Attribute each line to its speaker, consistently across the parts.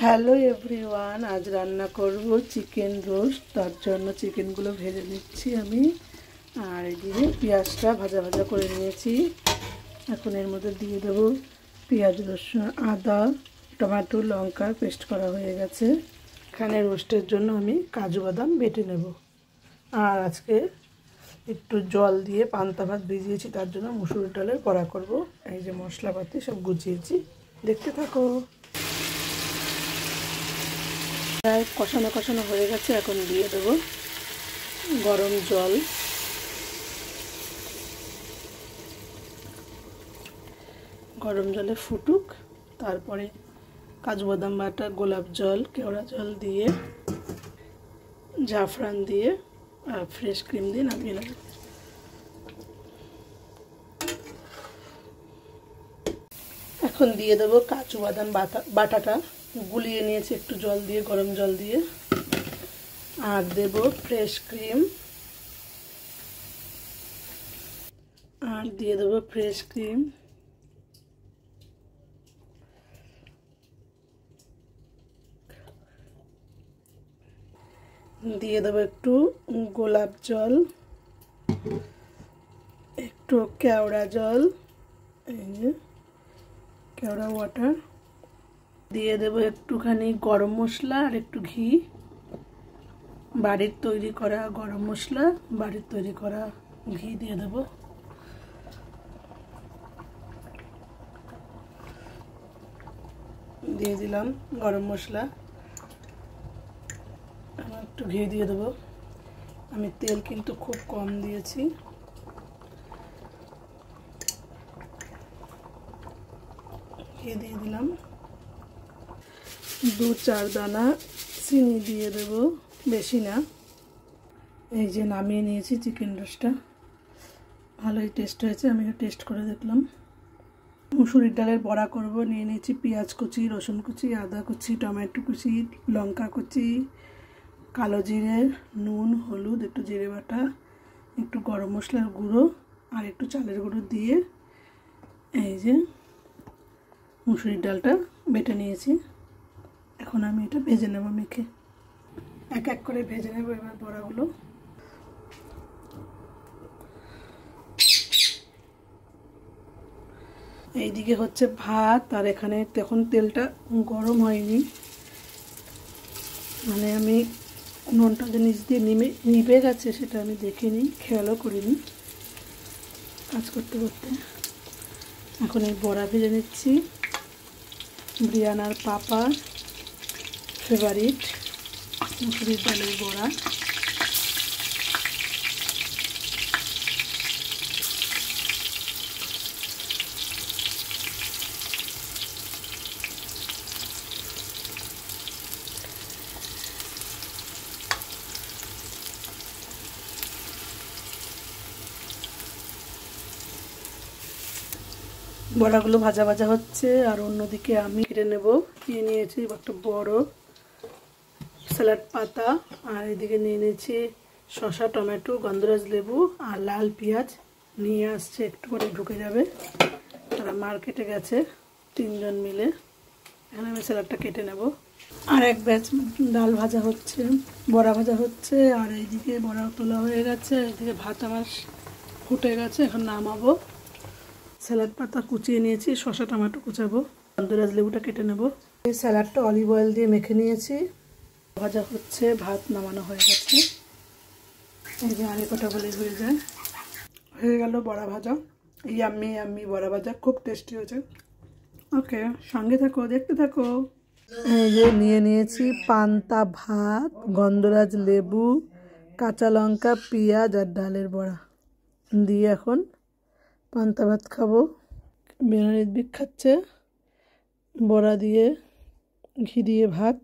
Speaker 1: Hello everyone, আজ রান্না করব চিকেন রোস্ট। তার জন্য চিকেনগুলো ভেজে নিচ্ছি আমি। আর এদিকে পেঁয়াজটা ভাজা ভাজা করে নিয়েছি। এখন এর মধ্যে দিয়ে দেবো পেঁয়াজ, রসুন, আদা, টমেটো, লঙ্কা পেস্ট করা হয়ে গেছে। এখানে রোস্টের জন্য আমি কাজু বাদাম বেটে নেব। আর আজকে একটু জল দিয়ে পান্তা ভাত ভিজিয়েছি, তার জন্য মুসুর ডালের বড়া করব। এই যে মশলাপাতি সব গুছিয়েছি, দেখতে থাকো। প্রায় কষানো কষানো হয়ে গেছে, এখন দিয়ে দেবো গরম জল। গরম জলে ফুটুক, তারপরে কাজু বাদাম বাটা, গোলাপ জল, কেওড়া জল দিয়ে, জাফরান দিয়ে আর ফ্রেশ ক্রিম দিয়ে নামিয়ে নেব। এখন দিয়ে দেবো কাজু বাদাম বাটাটা গুলিয়ে নিয়েছি একটু জল দিয়ে, গরম জল দিয়ে। আর দেব ফ্রেশ ক্রিম, আর দিয়ে দেবো ফ্রেশ ক্রিম। দিয়ে দেবো একটু গোলাপ জল, একটু কেওড়া জল, এই যে কেওড়া ওয়াটার। দিয়ে দেবো একটুখানি গরম মশলা আর একটু ঘি। বাড়ির তৈরি করা গরম মশলা, বাড়ির তৈরি করা ঘি দিয়ে দেবো। দিয়ে দিলাম গরম মশলা, আবার একটু ঘি দিয়ে দেবো। আমি তেল কিন্তু খুব কম দিয়েছি। ঘি দিয়ে দিলাম। 2-4 দানা চিনি দিয়ে দেব, বেশি না। এই যে নামিয়ে নিয়েছি চিকেন রোস্টটা, ভালোই টেস্ট হয়েছে। আমি টেস্ট করে দেখলাম। মুসুরির ডালের বড়া করব। নিয়ে নিয়েছি পেঁয়াজ কুচি, রসুন কুচি, আদা কুচি, টমেটো কুচি, লঙ্কা কুচি, কালো জিরে, নুন, হলুদ, একটু জিরে বাটা, একটু গরম মশলার গুঁড়ো আর একটু চালের গুঁড়ো দিয়ে এই যে মুসুরির ডালটা বেটে নিয়েছি। এখন আমি এটা ভেজে নেব মেখে। এক এক করে ভেজে নেব এবার বড়াগুলো। এইদিকে হচ্ছে ভাত, আর এখানে তখন তেলটা গরম হয়নি, মানে আমি নুনটা যে নিচ দিয়ে নিভে গেছে সেটা আমি দেখিনি, খেয়ালও করিনি কাজ করতে করতে। এখন এই বড়া ভেজে নিচ্ছি। ব্রিয়ানার পাপার ফেভারিট মুসুরির ডালের বড়া। বড়াগুলো ভাজা ভাজা হচ্ছে, আর অন্যদিকে আমি কেটে নেব। নিয়ে নিয়েছি একটা বড় স্যালাড পাতা, আর এদিকে নিয়ে নিয়েছি শসা, টমেটো, গন্ধরাজ লেবু আর লাল পেঁয়াজ। নিয়ে আসছে, একটু করে ঢুকে যাবে। তারা মার্কেটে গেছে 3 জন মিলে। এখানে আমি স্যালাডটা কেটে নেব। আর এক ব্যাচ ডাল ভাজা হচ্ছে, বড়া ভাজা হচ্ছে। আর এইদিকে বড়া তোলা হয়ে গেছে, এইদিকে ভাত আমার ফুটে গেছে, এখন নামাবো। স্যালাড পাতা কুচিয়ে নিয়েছি, শসা টমেটো কুচাবো, গন্ধরাজ লেবুটা কেটে নেব। এই স্যালাডটা অলিভ অয়েল দিয়ে মেখে নিয়েছি। ভাজা হচ্ছে, ভাত নামানো হয়ে গেছে। এই যে আরে কটা বলে হয়ে গেল বড়া ভাজা। ইয়াম্মি ইয়াম্মি বড়া ভাজা, খুব টেস্টি হয়েছে। ওকে, সঙ্গে থাকো, দেখতে থাকো। এই যে নিয়ে নিয়েছি পান্তা ভাত, গন্ধরাজ লেবু, কাঁচা লঙ্কা, পেঁয়াজ আর ডালের বড়া দিয়ে এখন পান্তা ভাত খাবো। বেনারির দিক খাচ্ছে বড়া দিয়ে, ঘি দিয়ে ভাত,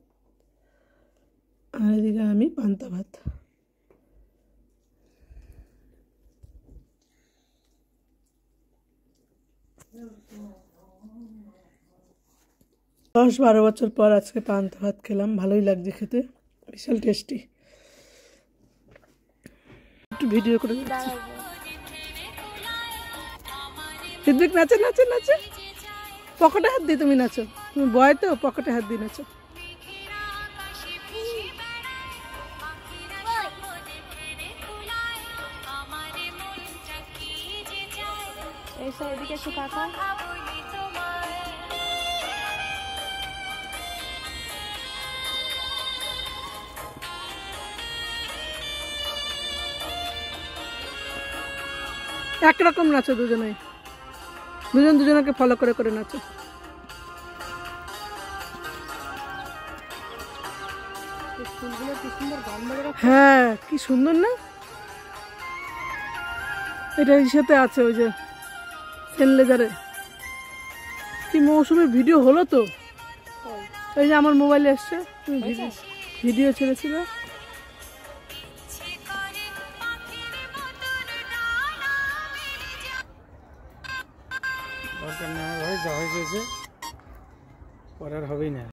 Speaker 1: আর এদিকে আমি পান্তা ভাত। দশ 12 বছর পর আজকে পান্তা ভাত খেলাম, ভালোই লাগছে খেতে, বিশাল টেস্টি। একটু ভিডিও করে দিচ্ছি। ঋত্বিক নাচে নাচে নাচে, পকেটে হাত দিয়ে তুমি নাচো, তুমি বয় তো পকেটে হাত দিয়ে নাচো।
Speaker 2: এসে এদিকে একটু তাকা।
Speaker 1: একরকম নাচো দুজনেই, দুজনকে ফলো করে করে নাচো। হ্যাঁ কি সুন্দর না, এটা সাথে আছে ওই যে সেনলেজারে কি মৌসুমের ভিডিও হলো তো, এই যে আমার মোবাইলে এসছে ভিডিও ছেড়েছিল। দরকার নেই আমার ভাই, যা হয়েছে পরে আর হবেই না।